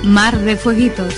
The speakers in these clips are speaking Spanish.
Mar de Fueguitos.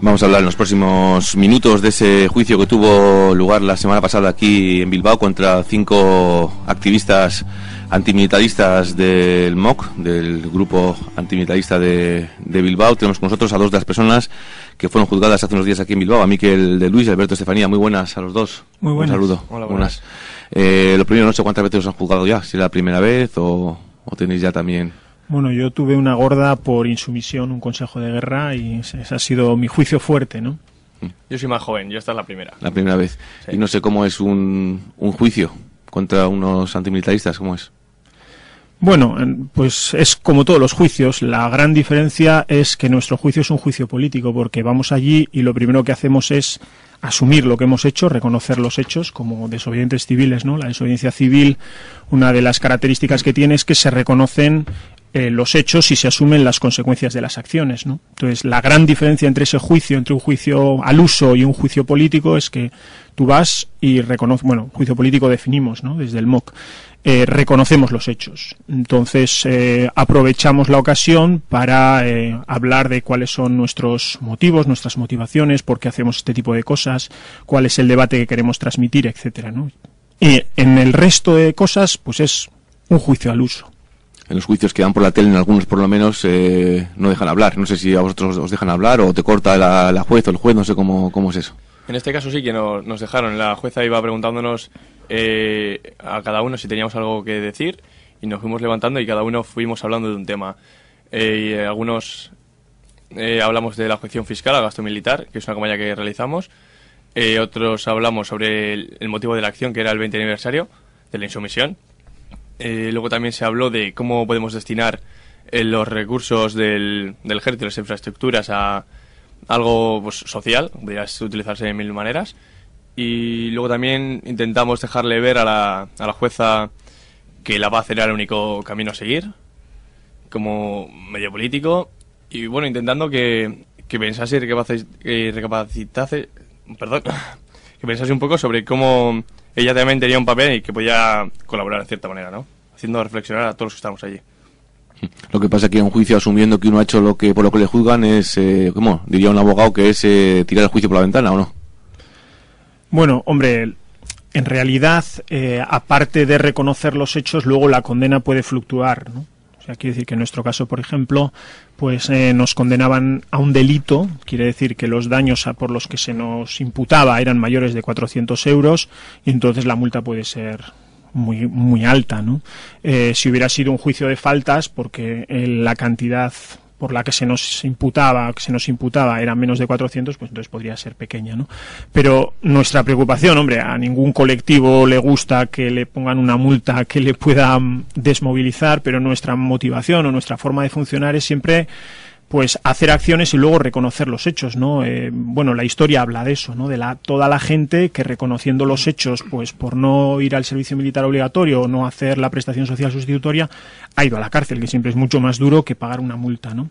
Vamos a hablar en los próximos minutos de ese juicio que tuvo lugar la semana pasada aquí en Bilbao contra 5 activistas antimilitaristas del MOC, del grupo antimilitarista de Bilbao. Tenemos con nosotros a 2 de las personas que fueron juzgadas hace unos días aquí en Bilbao, a Miquel de Luis y Alberto Estefanía. Muy buenas a los dos. Muy buenas. Un saludo. Hola, buenas. Lo primero, no sé cuántas veces os han juzgado ya, si era la primera vez o tenéis ya también... Bueno, yo tuve una gorda por insumisión, un consejo de guerra, y ese ha sido mi juicio fuerte, ¿no? Yo soy más joven, yo esta es la primera. La primera vez. Sí. Y no sé cómo es un juicio contra unos antimilitaristas, ¿cómo es? Bueno, pues es como todos los juicios. La gran diferencia es que nuestro juicio es un juicio político, porque vamos allí y lo primero que hacemos es asumir lo que hemos hecho, reconocer los hechos como desobedientes civiles, ¿no? La desobediencia civil, una de las características que tiene es que se reconocen los hechos y se asumen las consecuencias de las acciones, ¿no? Entonces, la gran diferencia entre ese juicio, entre un juicio al uso y un juicio político, es que tú vas y reconoces, bueno, juicio político definimos, ¿no? Desde el MOC, reconocemos los hechos. Entonces, aprovechamos la ocasión para hablar de cuáles son nuestros motivos, nuestras motivaciones, por qué hacemos este tipo de cosas, cuál es el debate que queremos transmitir, etcétera, ¿no? Y en el resto de cosas, pues es un juicio al uso. En los juicios que dan por la tele, en algunos por lo menos, no dejan hablar. No sé si a vosotros os dejan hablar o te corta la juez o el juez, no sé cómo es eso. En este caso sí que nos dejaron. La jueza iba preguntándonos a cada uno si teníamos algo que decir y nos fuimos levantando y cada uno fuimos hablando de un tema. Algunos hablamos de la objeción fiscal al gasto militar, que es una campaña que realizamos. Otros hablamos sobre el motivo de la acción, que era el 20 aniversario de la insumisión. Luego también se habló de cómo podemos destinar los recursos del ejército, las infraestructuras, a algo pues, social, podría utilizarse de 1000 maneras. Y luego también intentamos dejarle ver a la jueza que la paz era el único camino a seguir como medio político. Y bueno, intentando que pensase que recapacitase, que pensase un poco sobre cómo ella también tenía un papel y que podía colaborar de cierta manera, ¿no? Haciendo reflexionar a todos los que estamos allí. Lo que pasa es que en un juicio, asumiendo que uno ha hecho por lo que le juzgan, es, ¿cómo? Diría un abogado que es tirar el juicio por la ventana, ¿o no? Bueno, hombre, en realidad, aparte de reconocer los hechos, luego la condena puede fluctuar, ¿no? O sea, quiere decir que en nuestro caso, por ejemplo, pues nos condenaban a un delito, quiere decir que los daños por los que se nos imputaba eran mayores de 400 euros y entonces la multa puede ser muy, muy alta, ¿no? Si hubiera sido un juicio de faltas, porque la cantidad por la que se nos imputaba era menos de 400, pues entonces podría ser pequeña, ¿no? Pero nuestra preocupación, hombre, a ningún colectivo le gusta que le pongan una multa que le pueda desmovilizar, pero nuestra motivación o nuestra forma de funcionar es siempre pues hacer acciones y luego reconocer los hechos, ¿no? Bueno, la historia habla de eso, ¿no? De toda la gente que reconociendo los hechos, pues por no ir al servicio militar obligatorio o no hacer la prestación social sustitutoria, ha ido a la cárcel, que siempre es mucho más duro que pagar una multa, ¿no?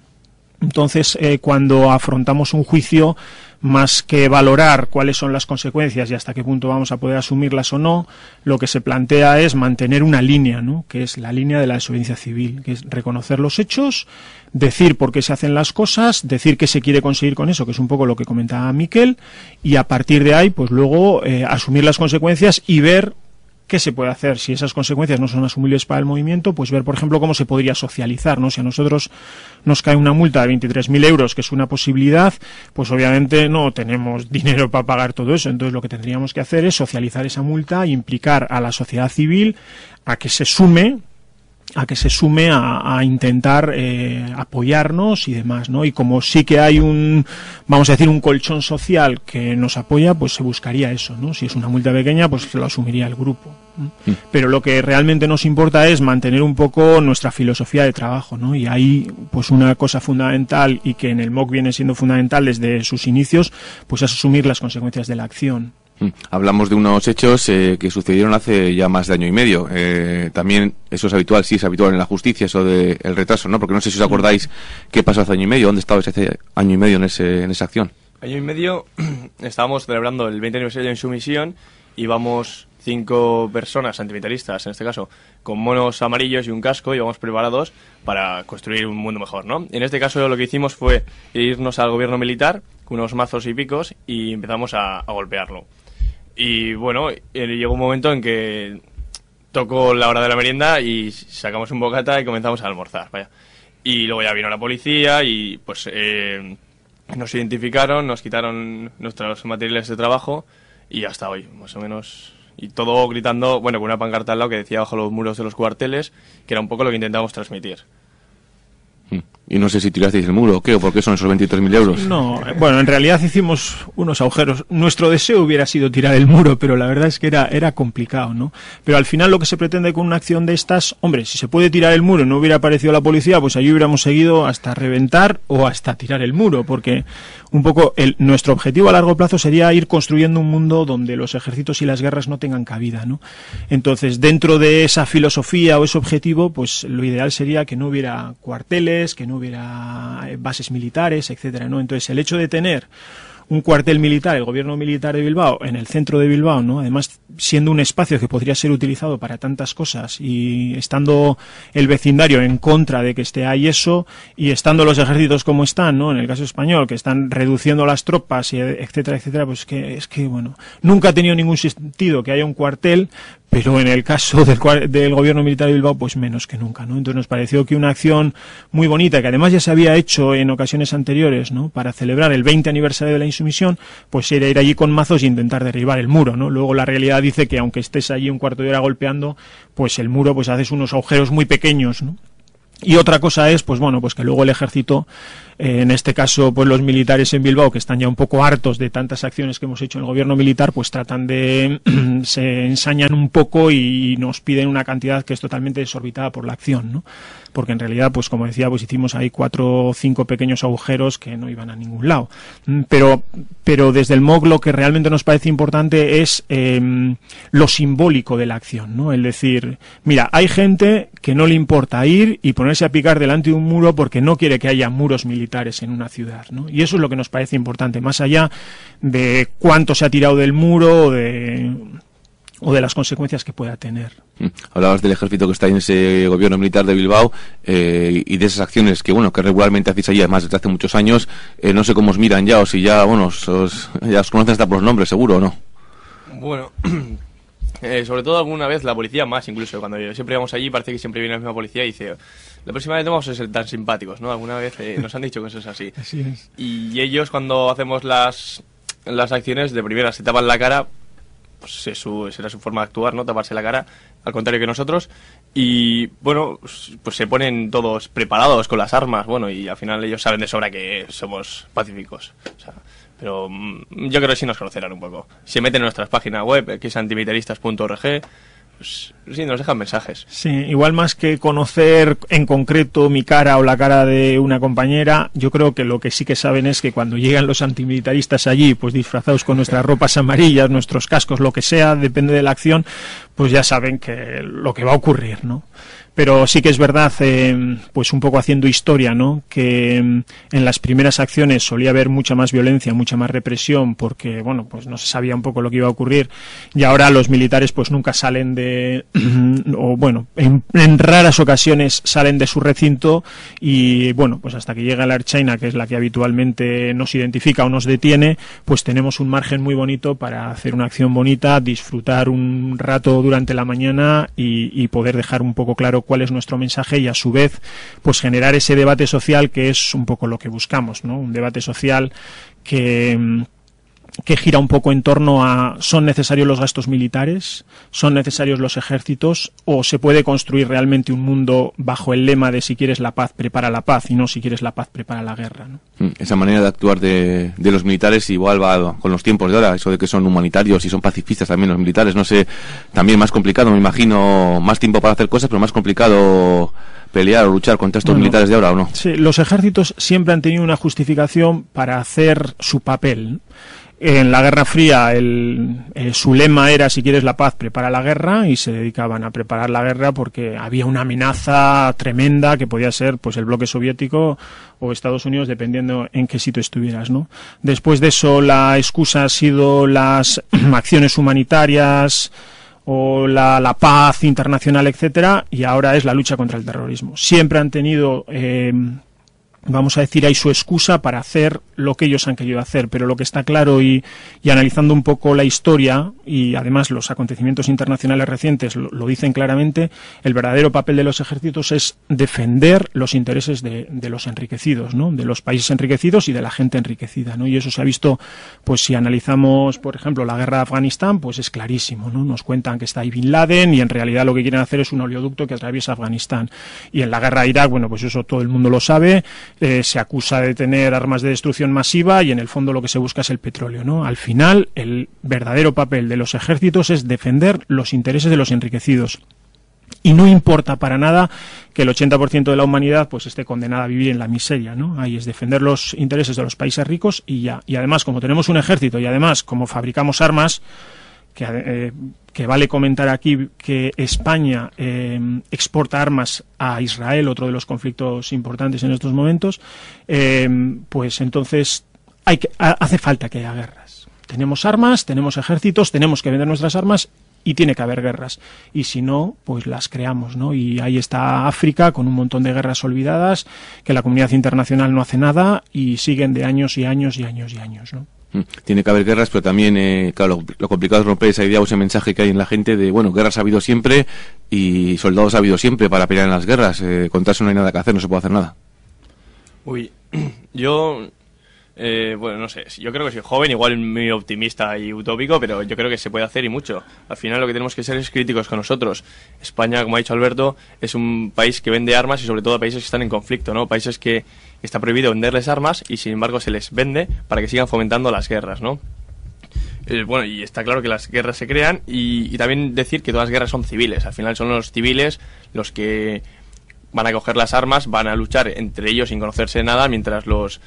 Entonces, cuando afrontamos un juicio, más que valorar cuáles son las consecuencias y hasta qué punto vamos a poder asumirlas o no, lo que se plantea es mantener una línea, ¿no? Que es la línea de la desobediencia civil, que es reconocer los hechos, decir por qué se hacen las cosas, decir qué se quiere conseguir con eso, que es un poco lo que comentaba Miquel, y a partir de ahí, pues luego asumir las consecuencias y ver qué se puede hacer. Si esas consecuencias no son asumibles para el movimiento, pues ver, por ejemplo, cómo se podría socializar, ¿no? Si a nosotros nos cae una multa de 23.000 euros, que es una posibilidad, pues obviamente no tenemos dinero para pagar todo eso. Entonces lo que tendríamos que hacer es socializar esa multa e implicar a la sociedad civil a que se sume a intentar apoyarnos y demás, ¿no? Y como sí que hay un colchón social que nos apoya, pues se buscaría eso, ¿no? Si es una multa pequeña, pues lo asumiría el grupo. Pero lo que realmente nos importa es mantener un poco nuestra filosofía de trabajo, ¿no? Y ahí, pues una cosa fundamental y que en el MOC viene siendo fundamental desde sus inicios, pues es asumir las consecuencias de la acción. Hablamos de unos hechos que sucedieron hace ya más de año y medio. También eso es habitual, sí es habitual en la justicia, eso del retraso, ¿no? Porque no sé si os acordáis qué pasó hace año y medio, dónde estabais hace año y medio en esa acción. año y medio estábamos celebrando el 20 aniversario de Insumisión. Íbamos 5 personas antimilitaristas, en este caso, con monos amarillos y un casco, y íbamos preparados para construir un mundo mejor, ¿no? En este caso lo que hicimos fue irnos al gobierno militar con unos mazos y picos y empezamos a golpearlo. Y bueno, llegó un momento en que tocó la hora de la merienda y sacamos un bocata y comenzamos a almorzar, vaya. Y luego ya vino la policía y pues nos identificaron, nos quitaron nuestros materiales de trabajo y hasta hoy, más o menos. Y todo gritando, bueno, con una pancarta al lado que decía bajo los muros de los cuarteles, que era un poco lo que intentábamos transmitir. Y no sé si tirasteis el muro o qué, o por qué son esos 23.000 euros. No, bueno, en realidad hicimos unos agujeros. Nuestro deseo hubiera sido tirar el muro, pero la verdad es que era complicado, ¿no? Pero al final lo que se pretende con una acción de estas, hombre, si se puede tirar el muro y no hubiera aparecido la policía, pues allí hubiéramos seguido hasta reventar o hasta tirar el muro, porque un poco nuestro objetivo a largo plazo sería ir construyendo un mundo donde los ejércitos y las guerras no tengan cabida, ¿no? Entonces, dentro de esa filosofía o ese objetivo, pues lo ideal sería que no hubiera cuarteles, que no hubiera bases militares, etcétera, ¿no? Entonces, el hecho de tener un cuartel militar, el gobierno militar de Bilbao, en el centro de Bilbao, ¿no? Además, siendo un espacio que podría ser utilizado para tantas cosas y estando el vecindario en contra de que esté ahí eso y estando los ejércitos como están, ¿no? En el caso español, que están reduciendo las tropas, y etcétera, etcétera, pues es que, bueno, nunca ha tenido ningún sentido que haya un cuartel, pero en el caso del gobierno militar de Bilbao, pues menos que nunca, ¿no? Entonces nos pareció que una acción muy bonita, que además ya se había hecho en ocasiones anteriores, ¿no? Para celebrar el 20 aniversario de la insumisión, pues era ir allí con mazos e intentar derribar el muro, ¿no? Luego la realidad dice que aunque estés allí un cuarto de hora golpeando, pues el muro, pues haces unos agujeros muy pequeños, ¿no? Y otra cosa es, pues bueno, pues que luego el ejército, en este caso, pues los militares en Bilbao, que están ya un poco hartos de tantas acciones que hemos hecho en el gobierno militar, pues tratan de, se ensañan un poco y nos piden una cantidad que es totalmente desorbitada por la acción, ¿no? Porque en realidad, pues como decía, pues hicimos ahí 4 o 5 pequeños agujeros que no iban a ningún lado. Pero desde el MOC lo que realmente nos parece importante es lo simbólico de la acción, ¿no? El decir, mira, hay gente que no le importa ir y ponerse a picar delante de un muro porque no quiere que haya muros militares en una ciudad, ¿no? Y eso es lo que nos parece importante, más allá de cuánto se ha tirado del muro o de las consecuencias que pueda tener. Hablabas del ejército que está en ese gobierno militar de Bilbao y de esas acciones que bueno que regularmente hacéis allí, además desde hace muchos años. No sé cómo os miran ya o si ya, bueno, ya os conocen hasta por los nombres, seguro, ¿o no? Bueno, sobre todo alguna vez la policía más, incluso cuando siempre vamos allí parece que siempre viene la misma policía y dice, la próxima vez no vamos a ser tan simpáticos, ¿no? Alguna vez nos han dicho cosas así. Así es. Y ellos cuando hacemos las acciones de primera se tapan la cara, pues será su forma de actuar, ¿no? Taparse la cara, al contrario que nosotros. Y bueno, pues se ponen todos preparados con las armas, bueno, y al final ellos saben de sobra que somos pacíficos. O sea, pero yo creo que sí nos conocerán un poco. Se meten en nuestra página web, que es antimilitaristas.org, pues sí, nos dejan mensajes. Sí, igual más que conocer en concreto mi cara o la cara de una compañera, yo creo que lo que sí que saben es que cuando llegan los antimilitaristas allí, pues disfrazados con nuestras ropas amarillas, nuestros cascos, lo que sea, depende de la acción, pues ya saben que lo que va a ocurrir, ¿no? Pero sí que es verdad, pues un poco haciendo historia, ¿no? Que en las primeras acciones solía haber mucha más violencia, mucha más represión, porque, bueno, pues no se sabía un poco lo que iba a ocurrir. Y ahora los militares pues nunca salen o bueno, en raras ocasiones salen de su recinto y, bueno, pues hasta que llega la Ertzaina, que es la que habitualmente nos identifica o nos detiene, pues tenemos un margen muy bonito para hacer una acción bonita, disfrutar un rato durante la mañana y poder dejar un poco claro cuál es nuestro mensaje y a su vez pues generar ese debate social que es un poco lo que buscamos, ¿no? Un debate social que gira un poco en torno a ¿son necesarios los gastos militares? ¿Son necesarios los ejércitos? ¿O se puede construir realmente un mundo bajo el lema de si quieres la paz, prepara la paz y no si quieres la paz, prepara la guerra, ¿no? Esa manera de actuar de los militares igual va con los tiempos de ahora, eso de que son humanitarios y son pacifistas también los militares, no sé, también más complicado, me imagino, más tiempo para hacer cosas, pero más complicado pelear o luchar contra estos militares de ahora, ¿o no? Sí, los ejércitos siempre han tenido una justificación para hacer su papel, ¿no? En la Guerra Fría su lema era: si quieres la paz, prepara la guerra, y se dedicaban a preparar la guerra porque había una amenaza tremenda que podía ser pues el bloque soviético o Estados Unidos, dependiendo en qué sitio estuvieras, ¿no? Después de eso, la excusa ha sido las acciones humanitarias o la paz internacional, etcétera, y ahora es la lucha contra el terrorismo. Siempre han tenido vamos a decir, hay su excusa para hacer lo que ellos han querido hacer, pero lo que está claro y analizando un poco la historia y además los acontecimientos internacionales recientes lo dicen claramente, el verdadero papel de los ejércitos es defender los intereses de los enriquecidos, ¿no? De los países enriquecidos y de la gente enriquecida, ¿no? Y eso se ha visto, pues si analizamos, por ejemplo, la guerra de Afganistán, pues es clarísimo, ¿no? Nos cuentan que está ahí Bin Laden y en realidad lo que quieren hacer es un oleoducto que atraviesa Afganistán. Y en la guerra de Irak, bueno, pues eso todo el mundo lo sabe. Se acusa de tener armas de destrucción masiva y en el fondo lo que se busca es el petróleo, ¿no? Al final, el verdadero papel de los ejércitos es defender los intereses de los enriquecidos. Y no importa para nada que el 80% de la humanidad pues esté condenada a vivir en la miseria, ¿no? Ahí es defender los intereses de los países ricos y ya. Y además, como tenemos un ejército y además como fabricamos armas, que vale comentar aquí que España exporta armas a Israel, otro de los conflictos importantes en estos momentos, pues entonces hace falta que haya guerras. Tenemos armas, tenemos ejércitos, tenemos que vender nuestras armas y tiene que haber guerras. Y si no, pues las creamos, ¿no? Y ahí está África con un montón de guerras olvidadas, que la comunidad internacional no hace nada y siguen de años y años y años y años, ¿no? Tiene que haber guerras, pero también, claro, lo complicado es romper esa idea o ese mensaje que hay en la gente de, bueno, guerras ha habido siempre y soldados ha habido siempre para pelear en las guerras. Contra eso no hay nada que hacer, no se puede hacer nada. Uy, yo, bueno, no sé, yo creo que soy joven, igual muy optimista y utópico, pero yo creo que se puede hacer y mucho. Al final lo que tenemos que ser es críticos con nosotros. España, como ha dicho Alberto, es un país que vende armas y sobre todo a países que están en conflicto, ¿no? Países que está prohibido venderles armas y sin embargo se les vende para que sigan fomentando las guerras, ¿no? Bueno, y está claro que las guerras se crean y también decir que todas las guerras son civiles. Al final son los civiles los que van a coger las armas, van a luchar entre ellos sin conocerse de nada, mientras los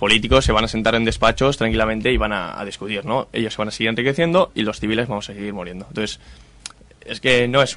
políticos se van a sentar en despachos tranquilamente y van a discutir, ¿no? Ellos se van a seguir enriqueciendo y los civiles vamos a seguir muriendo. Entonces, es que no es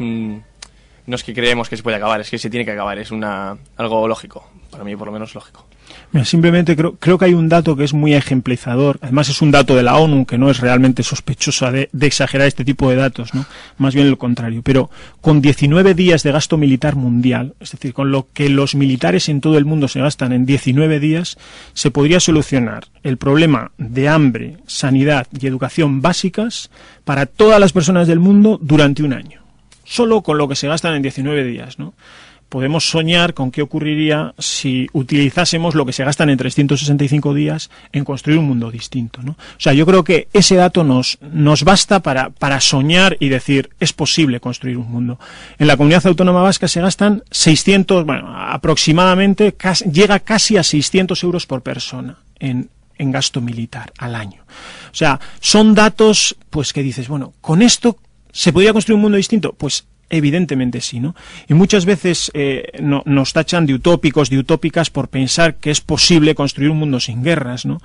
que creemos que se puede acabar, es que se tiene que acabar, es algo lógico, para mí por lo menos lógico. Mira, simplemente creo que hay un dato que es muy ejemplizador, además es un dato de la ONU, que no es realmente sospechosa de exagerar este tipo de datos, ¿no? Más bien lo contrario, pero con 19 días de gasto militar mundial, es decir, con lo que los militares en todo el mundo se gastan en 19 días, se podría solucionar el problema de hambre, sanidad y educación básicas para todas las personas del mundo durante un año. Solo con lo que se gastan en 19 días, ¿no? Podemos soñar con qué ocurriría si utilizásemos lo que se gastan en 365 días en construir un mundo distinto, ¿no? O sea, yo creo que ese dato nos basta para soñar y decir, es posible construir un mundo. En la Comunidad Autónoma Vasca se gastan 600, bueno, aproximadamente, llega casi a 600 euros por persona en gasto militar al año. O sea, son datos, pues que dices, bueno, con esto ¿se podría construir un mundo distinto? Pues evidentemente sí, ¿no? Y muchas veces nos tachan de utópicos, de utópicas por pensar que es posible construir un mundo sin guerras, ¿no?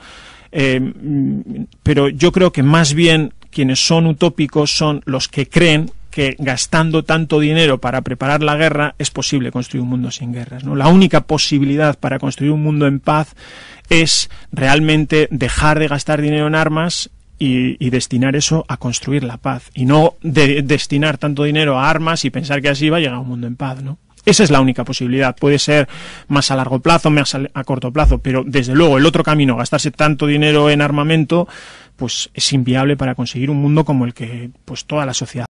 Pero yo creo que más bien quienes son utópicos son los que creen que gastando tanto dinero para preparar la guerra es posible construir un mundo sin guerras, ¿no? La única posibilidad para construir un mundo en paz es realmente dejar de gastar dinero en armas y destinar eso a construir la paz y no destinar tanto dinero a armas y pensar que así va a llegar a un mundo en paz, ¿no? Esa es la única posibilidad. Puede ser más a largo plazo, más a corto plazo, pero desde luego el otro camino, gastarse tanto dinero en armamento, pues es inviable para conseguir un mundo como el que pues toda la sociedad